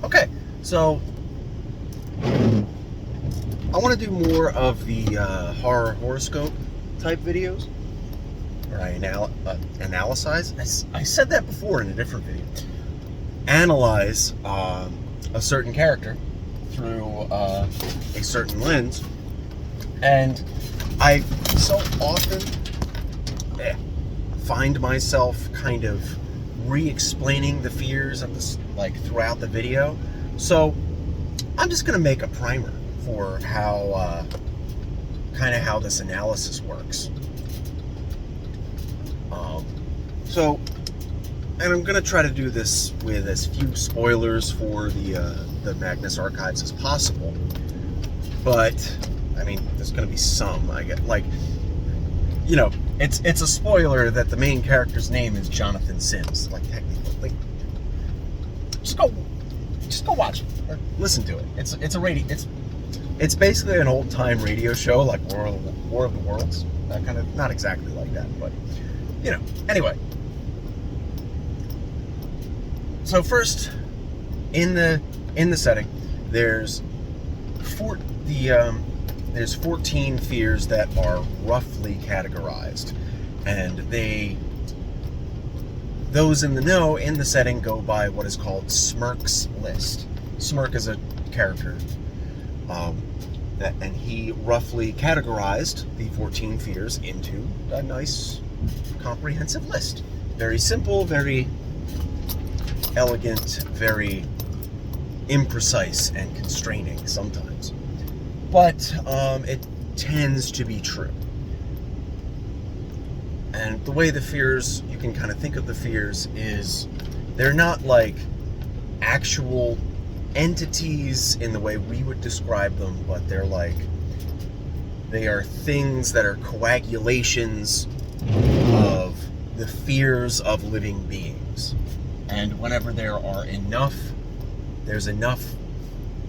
Okay, so I want to do more of the horror horoscope type videos, where I analyze. I said that before in a different video. Analyze a certain character through a certain lens, and I so often find myself kind of re-explaining the fears of this, like, throughout the video. So I'm just gonna make a primer for how kind of how this analysis works. And I'm gonna try to do this with as few spoilers for the Magnus Archives as possible. But I mean, there's gonna be some. I get, like, you know, it's a spoiler that the main character's name is Jonathan Sims. Like, technically, just go watch it or listen to it. It's a radio. It's basically an old time radio show, like War of the Worlds. That kind of, not exactly like that, but you know. Anyway, so first, in the setting, there's 14 fears that are roughly categorized, and those in the know in the setting go by what is called Smirk's list. Smirk is a character, and he roughly categorized the 14 fears into a nice, comprehensive list. Very simple, very elegant, very imprecise and constraining sometimes. But it tends to be true. And the way the fears, you can kind of think of the fears, is they're not like actual entities in the way we would describe them, but they are things that are coagulations of the fears of living beings. And whenever there's enough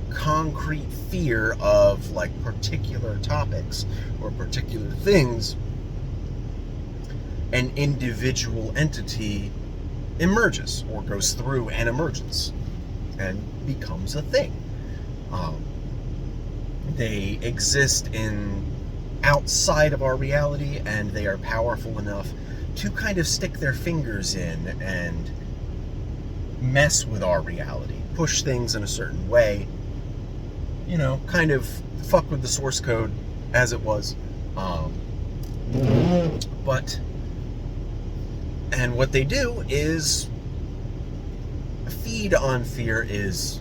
concrete fear of like particular topics or particular things, an individual entity emerges or goes through an emergence and becomes a thing. They exist outside of our reality, and they are powerful enough to kind of stick their fingers in and mess with our reality, push things in a certain way, you know, kind of fuck with the source code as it was. And what they do is feed on fear is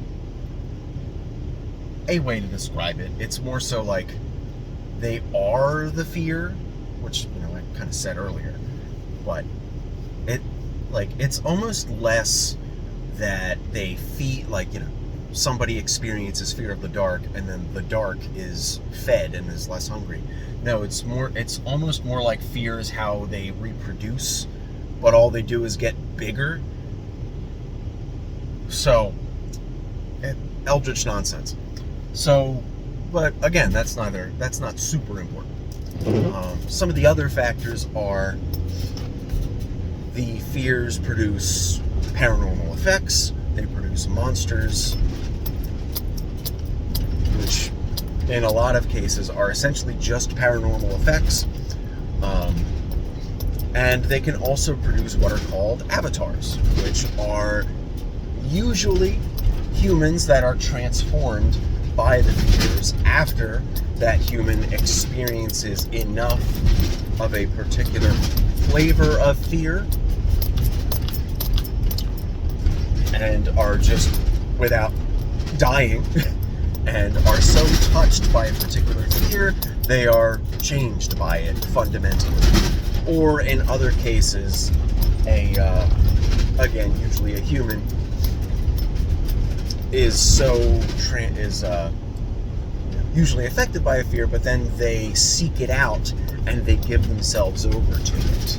a way to describe it. It's more so like they are the fear, which, you know, I kind of said earlier, but it's almost less that they feed, like, you know, somebody experiences fear of the dark and then the dark is fed and is less hungry. No, it's almost more like fear is how they reproduce, but all they do is get bigger. So, eldritch nonsense. So, but again, that's not super important. Some of the other factors are the fears produce paranormal effects, they produce monsters, which in a lot of cases are essentially just paranormal effects. And they can also produce what are called avatars, which are usually humans that are transformed by the fears after that human experiences enough of a particular flavor of fear and are just, without dying, and are so touched by a particular fear, they are changed by it fundamentally. Or in other cases, again, usually a human is usually affected by a fear, but then they seek it out and they give themselves over to it.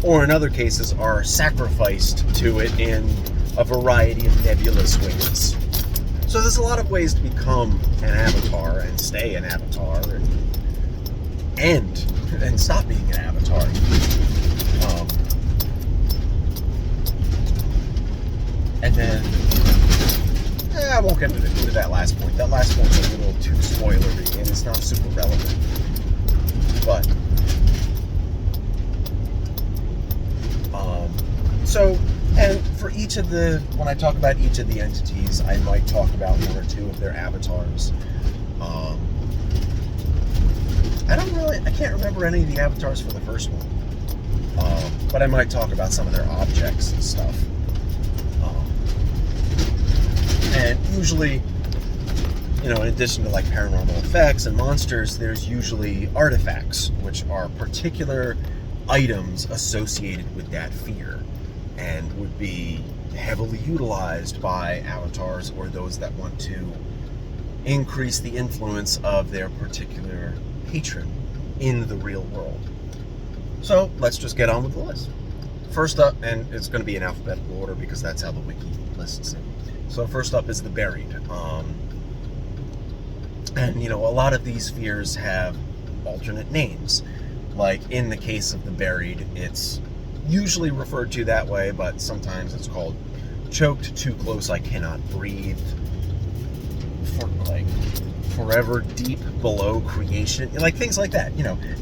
Or in other cases are sacrificed to it in a variety of nebulous ways. So there's a lot of ways to become an avatar and stay an avatar and stop being an avatar. And then, I won't get into that last point. That last point's a little too spoilery, and it's not super relevant. But, so, and for each of the, when I talk about each of the entities, I might talk about one or two of their avatars. I can't remember any of the avatars for the first one. But I might talk about some of their objects and stuff. And usually, in addition to like paranormal effects and monsters, there's usually artifacts, which are particular items associated with that fear and would be heavily utilized by avatars or those that want to increase the influence of their particular patron in the real world. So let's just get on with the list. First up, and it's going to be in alphabetical order because that's how the wiki lists it. So first up is the buried. And a lot of these fears have alternate names. Like in the case of the buried, it's usually referred to that way, but sometimes it's called choked, too close, I cannot breathe, forever deep below creation, like things like that,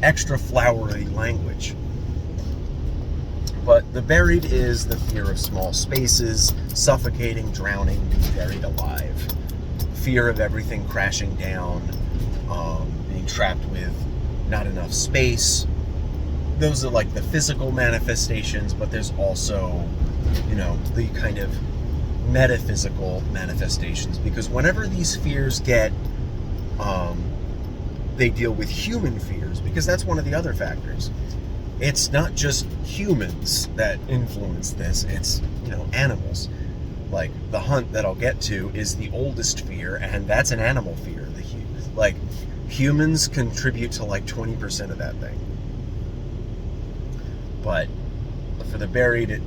extra flowery language. But the buried is the fear of small spaces, suffocating, drowning, being buried alive. Fear of everything crashing down, being trapped with not enough space. Those are like the physical manifestations, but there's also, the kind of metaphysical manifestations, because whenever these fears get, they deal with human fears, because that's one of the other factors. It's not just humans that influence this, it's, animals. Like, the hunt that I'll get to is the oldest fear, and that's an animal fear. Humans contribute to like 20% of that thing. But for the buried,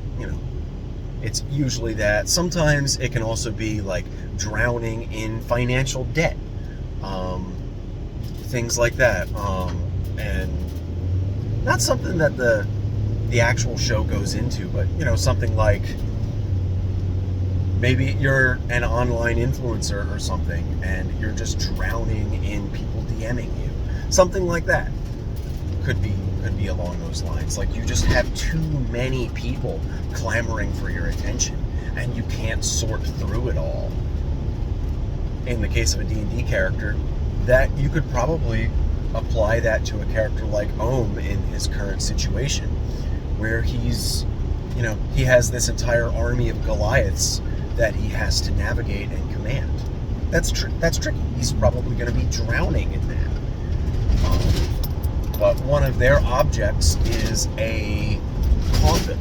it's usually that. Sometimes it can also be like drowning in financial debt. Things like that. And not something that the actual show goes into, but something like maybe you're an online influencer or something and you're just drowning in people DMing you. Something like that. Could be along those lines. Like you just have too many people clamoring for your attention and you can't sort through it all. In the case of a D&D character, that you could probably apply that to a character like Ohm in his current situation, where he's, he has this entire army of Goliaths that he has to navigate and command. That's tricky. He's probably going to be drowning in that. But one of their objects is a coffin.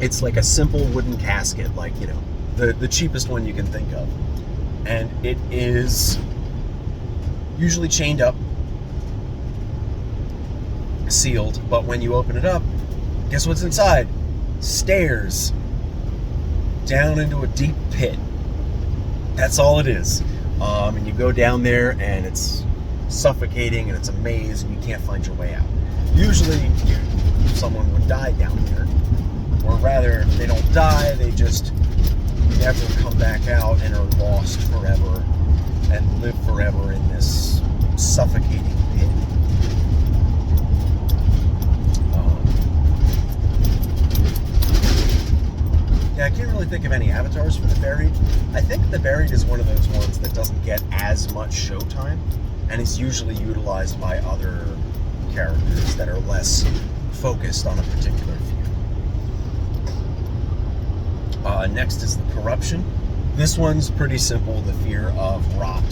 It's like a simple wooden casket, like, the cheapest one you can think of. And it is usually chained up, sealed, but when you open it up, guess what's inside? Stairs down into a deep pit. That's all it is. And you go down there and it's suffocating and it's a maze and you can't find your way out. Usually someone would die down there, or rather they don't die, they just never come back out and are lost forever and live forever in this suffocating pit. I can't really think of any avatars for the buried. I think the buried is one of those ones that doesn't get as much showtime and is usually utilized by other characters that are less focused on a particular fear. Next is the corruption. This one's pretty simple, the fear of rot,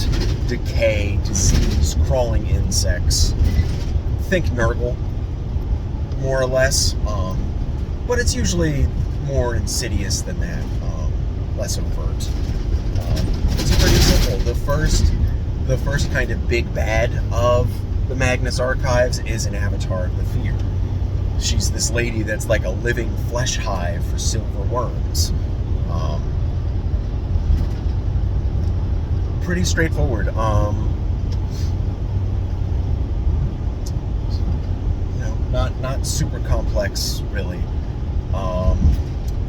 decay, disease, crawling insects. Think Nurgle, more or less, but it's usually more insidious than that, less overt. It's pretty simple. The first kind of big bad of the Magnus Archives is an avatar of the fear. She's this lady that's like a living flesh hive for silver worms. Pretty straightforward. Not super complex, really.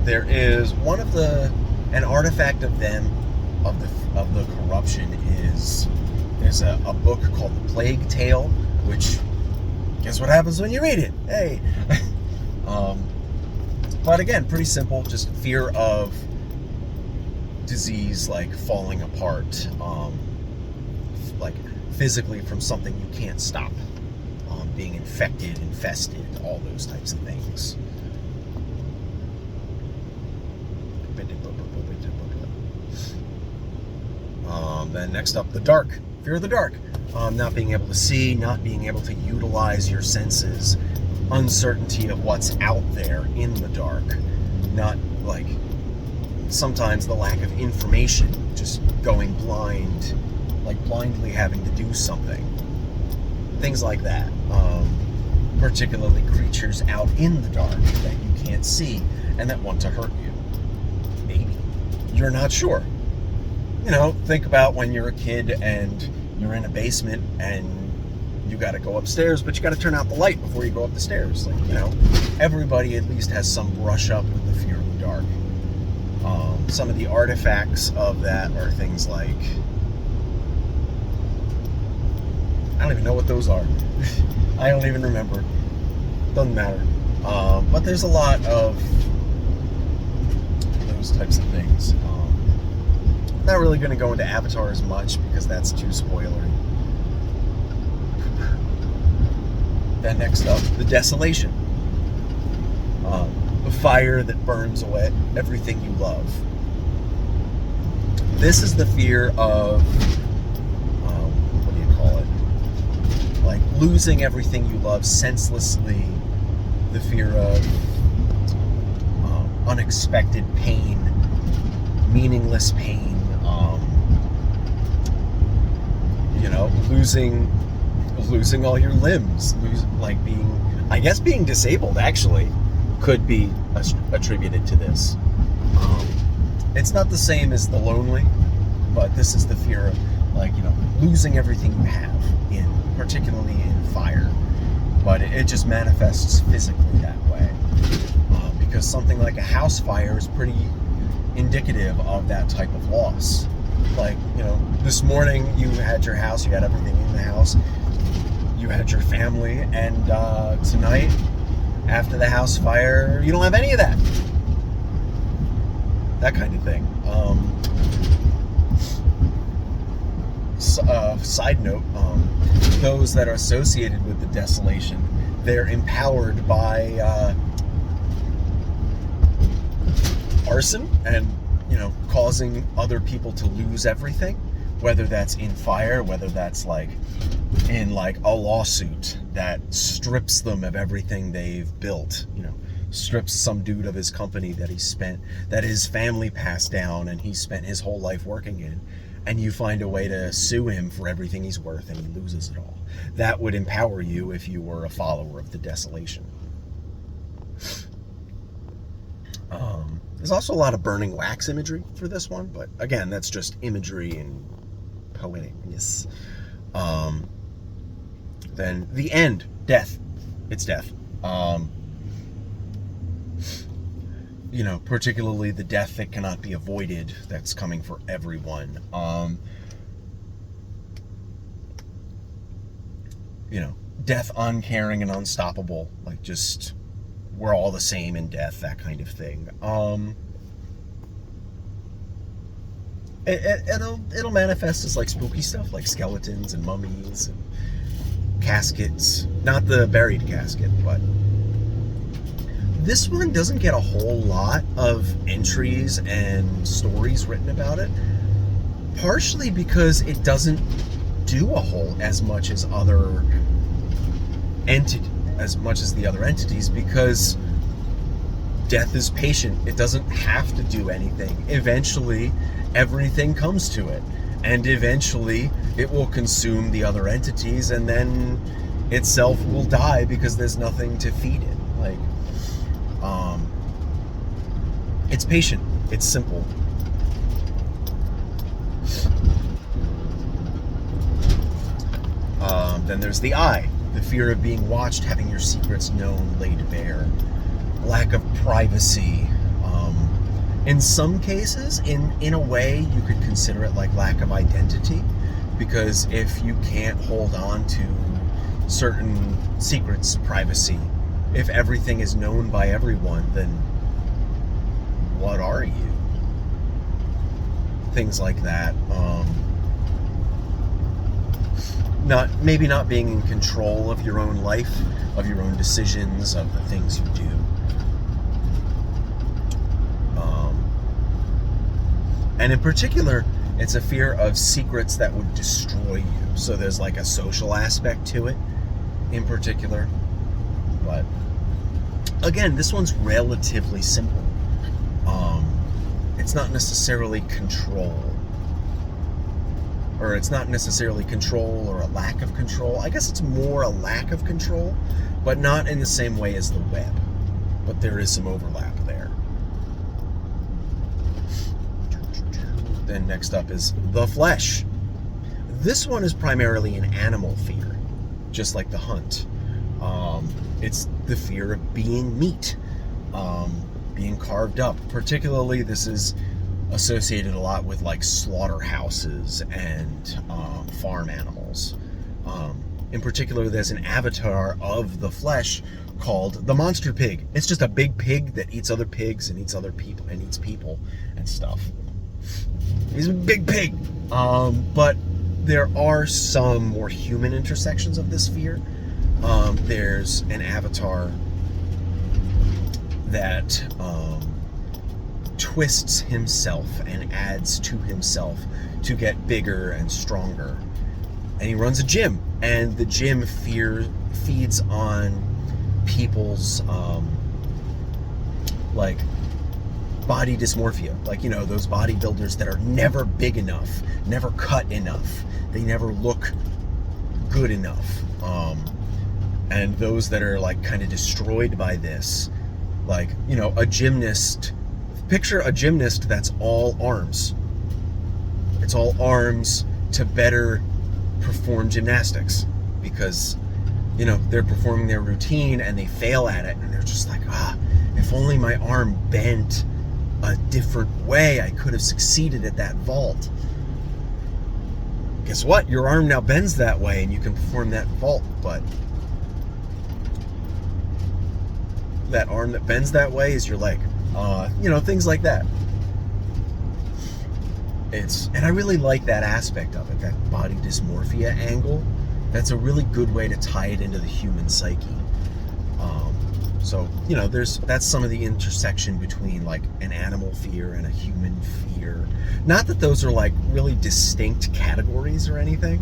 there is an artifact of them, of the corruption is, there's a book called The Plague Tale, which, guess what happens when you read it? Hey! But again, pretty simple, just fear of disease, like falling apart, like physically from something you can't stop, being infested, all those types of things. Then next up, the dark. Fear of the dark. Not being able to see, not being able to utilize your senses, uncertainty of what's out there in the dark. Not like sometimes the lack of information, just going blind, like blindly having to do something. Things like that. Particularly creatures out in the dark that you can't see and that want to hurt you. Maybe. You're not sure. You know, think about when you're a kid and you're in a basement and you got to go upstairs, but you got to turn out the light before you go up the stairs. Like, you know, everybody at least has some brush up with the fear of the dark. Some of the artifacts of that are things like, I don't even know what those are. I don't even remember. Doesn't matter. But there's a lot of those types of things. Not really going to go into Avatar as much because that's too spoilery. Then next up, the desolation. The fire that burns away everything you love. This is the fear of, what do you call it? Like losing everything you love senselessly. The fear of unexpected pain, meaningless pain. You know, losing all your limbs, being disabled actually could be attributed to this. It's not the same as the lonely, but this is the fear of, like, you know, losing everything you have, particularly in fire. But it just manifests physically that way, because something like a house fire is pretty indicative of that type of loss. Like, you know, this morning you had your house, you had everything in the house, you had your family, and tonight, after the house fire, you don't have any of that. That kind of thing. Side note, those that are associated with the desolation, they're empowered by arson and, you know, causing other people to lose everything, whether that's in fire, whether that's like in like a lawsuit that strips them of everything they've built, you know, strips some dude of his company that that his family passed down and he spent his whole life working in, and you find a way to sue him for everything he's worth and he loses it all. That would empower you if you were a follower of the desolation. There's also a lot of burning wax imagery for this one, but again, that's just imagery and poeticness. Then the end, death. It's death. You know, particularly the death that cannot be avoided, that's coming for everyone. You know, death uncaring and unstoppable, like just we're all the same in death, that kind of thing. It'll manifest as like spooky stuff, like skeletons and mummies and caskets. Not the buried casket, but this one doesn't get a whole lot of entries and stories written about it, partially because it doesn't do a whole as much as the other entities, because death is patient. It doesn't have to do anything. Eventually, everything comes to it, and eventually it will consume the other entities, and then itself will die because there's nothing to feed it. Like, it's patient. It's simple. Then there's the eye, the fear of being watched, having your secrets known, laid bare, lack of privacy, In some cases, in a way, you could consider it like lack of identity, because if you can't hold on to certain secrets, privacy, if everything is known by everyone, then what are you? Things like that. Maybe not being in control of your own life, of your own decisions, of the things you do. And in particular, it's a fear of secrets that would destroy you. So there's like a social aspect to it in particular. But again, this one's relatively simple. It's not necessarily control. Or it's not necessarily control or a lack of control. I guess it's more a lack of control, but not in the same way as the web. But there is some overlap there. Then next up is the flesh. This one is primarily an animal fear, just like the hunt. It's the fear of being meat, being carved up. Particularly, this is associated a lot with like slaughterhouses and farm animals. In particular, there's an avatar of the flesh called the monster pig. It's just a big pig that eats other pigs and eats other people and eats people and stuff. He's a big pig. But there are some more human intersections of this fear. There's an avatar that twists himself and adds to himself to get bigger and stronger. And he runs a gym, and the gym feeds on people's like body dysmorphia. Like, you know, those bodybuilders that are never big enough, never cut enough, they never look good enough. And those that are like kind of destroyed by this, like, you know, a gymnast. Picture a gymnast that's all arms. It's all arms to better perform gymnastics, because, you know, they're performing their routine and they fail at it, and they're just like, if only my arm bent a different way, I could have succeeded at that vault. Guess what? Your arm now bends that way and you can perform that vault, but that arm that bends that way is your leg. You know, things like that. And I really like that aspect of it, that body dysmorphia angle. That's a really good way to tie it into the human psyche. So, you know, that's some of the intersection between like an animal fear and a human fear. Not that those are like really distinct categories or anything.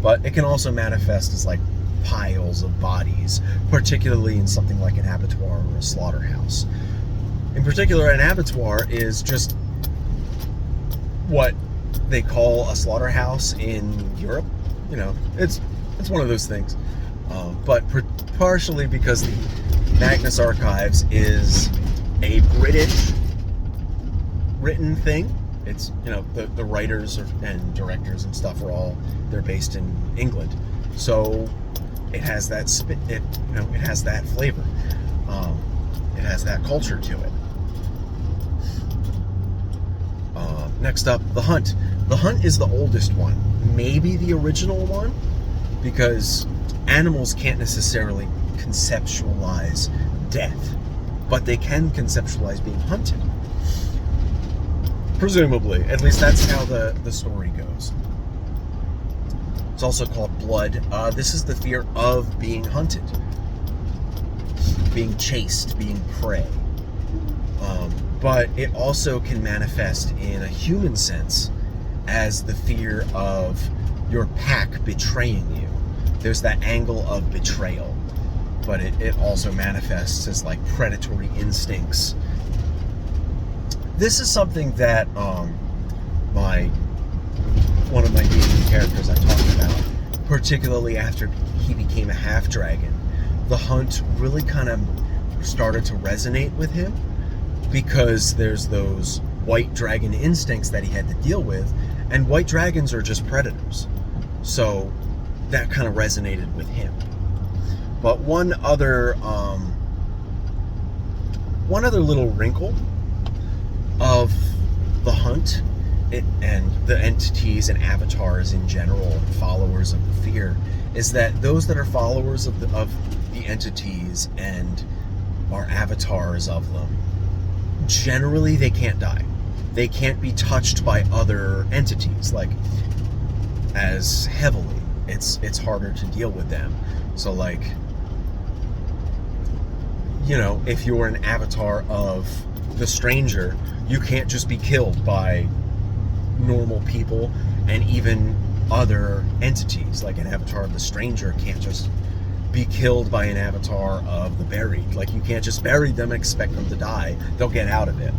But it can also manifest as like piles of bodies, particularly in something like an abattoir or a slaughterhouse. In particular, an abattoir is just what they call a slaughterhouse in Europe. You know, it's one of those things. But partially because the Magnus Archives is a British written thing. It's, you know, the writers and directors and stuff they're based in England. So it has that it has that flavor. It has that culture to it. Next up, the hunt. The hunt is the oldest one, maybe the original one, because animals can't necessarily conceptualize death, but they can conceptualize being hunted. Presumably, at least that's how the story goes. It's also called blood. This is the fear of being hunted, being chased, being prey. But it also can manifest in a human sense as the fear of your pack betraying you. There's that angle of betrayal, but it also manifests as like predatory instincts. This is something that one of my D&D characters I talked about, particularly after he became a half-dragon. The hunt really kind of started to resonate with him, because there's those white dragon instincts that he had to deal with, and white dragons are just predators. So that kind of resonated with him. But one other one other little wrinkle of the hunt and the entities and avatars in general, followers of the fear, is that those that are followers of the entities and are avatars of them, generally they can't die. They can't be touched by other entities like as heavily. It's harder to deal with them. So like, you know, if you're an avatar of the stranger, you can't just be killed by normal people and even other entities. Like an avatar of the stranger can't just be killed by an avatar of the buried. Like you can't just bury them and expect them to die. They'll get out of it.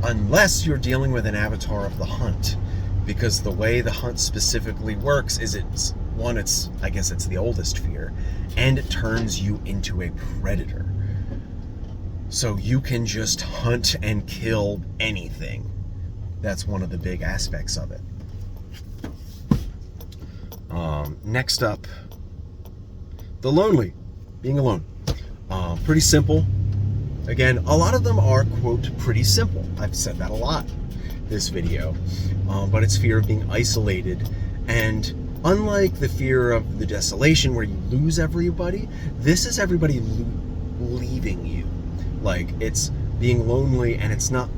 Unless you're dealing with an avatar of the hunt, because the way the hunt specifically works is I guess it's the oldest fear, and it turns you into a predator. So you can just hunt and kill anything. That's one of the big aspects of it. Next up, the lonely, being alone. Pretty simple. Again, a lot of them are, quote, pretty simple. I've said that a lot this video. But it's fear of being isolated. And unlike the fear of the desolation where you lose everybody, this is everybody leaving you. Like, it's being lonely, and it's not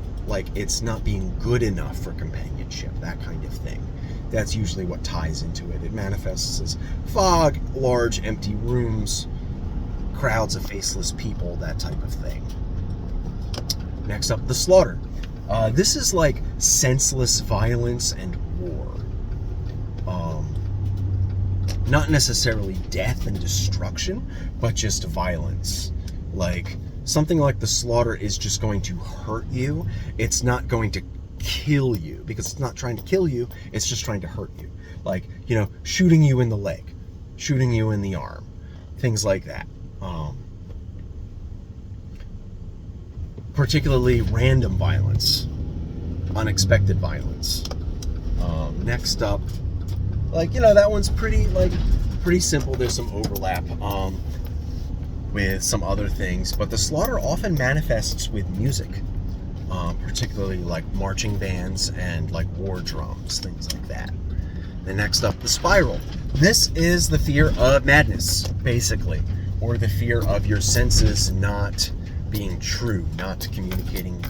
being good enough for companionship, that kind of thing. That's usually what ties into it. It manifests as fog, large empty rooms, crowds of faceless people, that type of thing. Next up, the slaughter. This is like senseless violence and war. Not necessarily death and destruction, but just violence. Like, something like the slaughter is just going to hurt you. It's not going to kill you, because it's not trying to kill you, it's just trying to hurt you. Like, you know, shooting you in the leg, shooting you in the arm, things like that. Particularly random violence, unexpected violence. Next up, like, you know, that one's pretty simple. There's some overlap with some other things, but the slaughter often manifests with music, particularly like marching bands and like war drums, things like that. Then next up, the spiral. This is the fear of madness, basically, or the fear of your senses not being true, not communicating,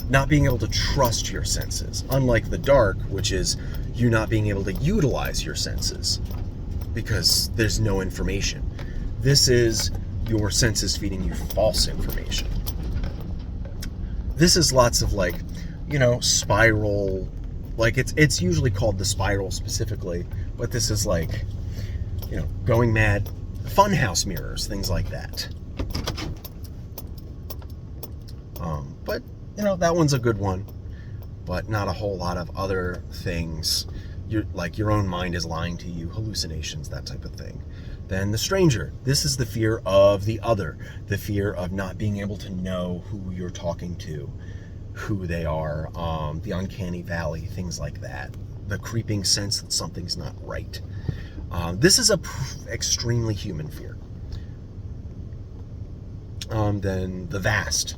not being able to trust your senses. Unlike the dark, which is you not being able to utilize your senses because there's no information. This is your senses feeding you false information. This is lots of, like, you know, spiral, like it's usually called the spiral specifically, but this is like, you know, going mad, funhouse mirrors, things like that. But, you know, that one's a good one, but not a whole lot of other things. Your own mind is lying to you, hallucinations, that type of thing. Then the stranger. This is the fear of the other, the fear of not being able to know who you're talking to, who they are, the uncanny valley, things like that. The creeping sense that something's not right. This is a extremely human fear. Then the vast.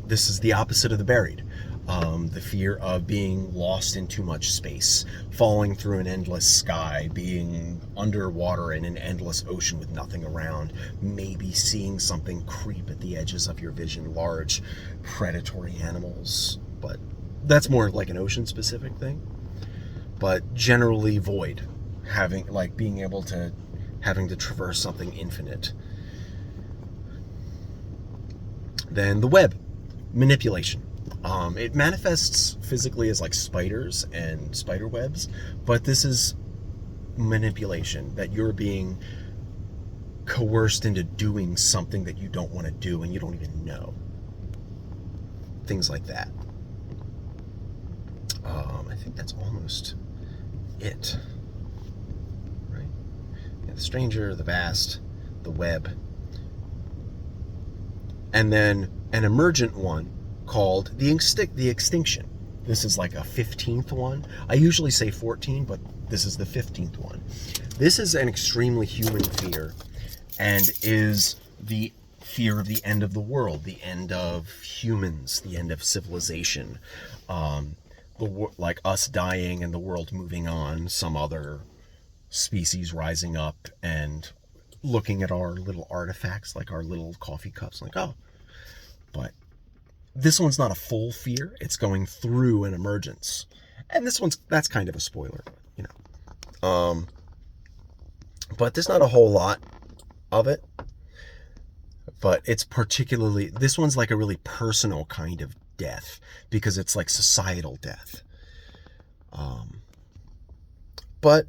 This is the opposite of the buried. The fear of being lost in too much space, falling through an endless sky, being underwater in an endless ocean with nothing around, maybe seeing something creep at the edges of your vision, large predatory animals, but that's more like an ocean specific thing. But generally void, having to traverse something infinite. Then the web, manipulation. It manifests physically as like spiders and spider webs, but this is manipulation, that you're being coerced into doing something that you don't want to do and you don't even know. Things like that. I think that's almost it. Right? Yeah, the stranger, the vast, the web. And then an emergent one called the extinction. This is like a 15th one. I usually say 14, but this is the 15th one. This is an extremely human fear and is the fear of the end of the world, the end of humans, the end of civilization, like us dying and the world moving on, some other species rising up and looking at our little artifacts, like our little coffee cups, like, oh. But this one's not a full fear, it's going through an emergence. And that's kind of a spoiler, you know. But there's not a whole lot of it. But it's particularly, this one's like a really personal kind of death, because it's like societal death. But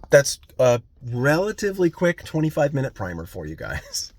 that's a relatively quick 25-minute primer for you guys.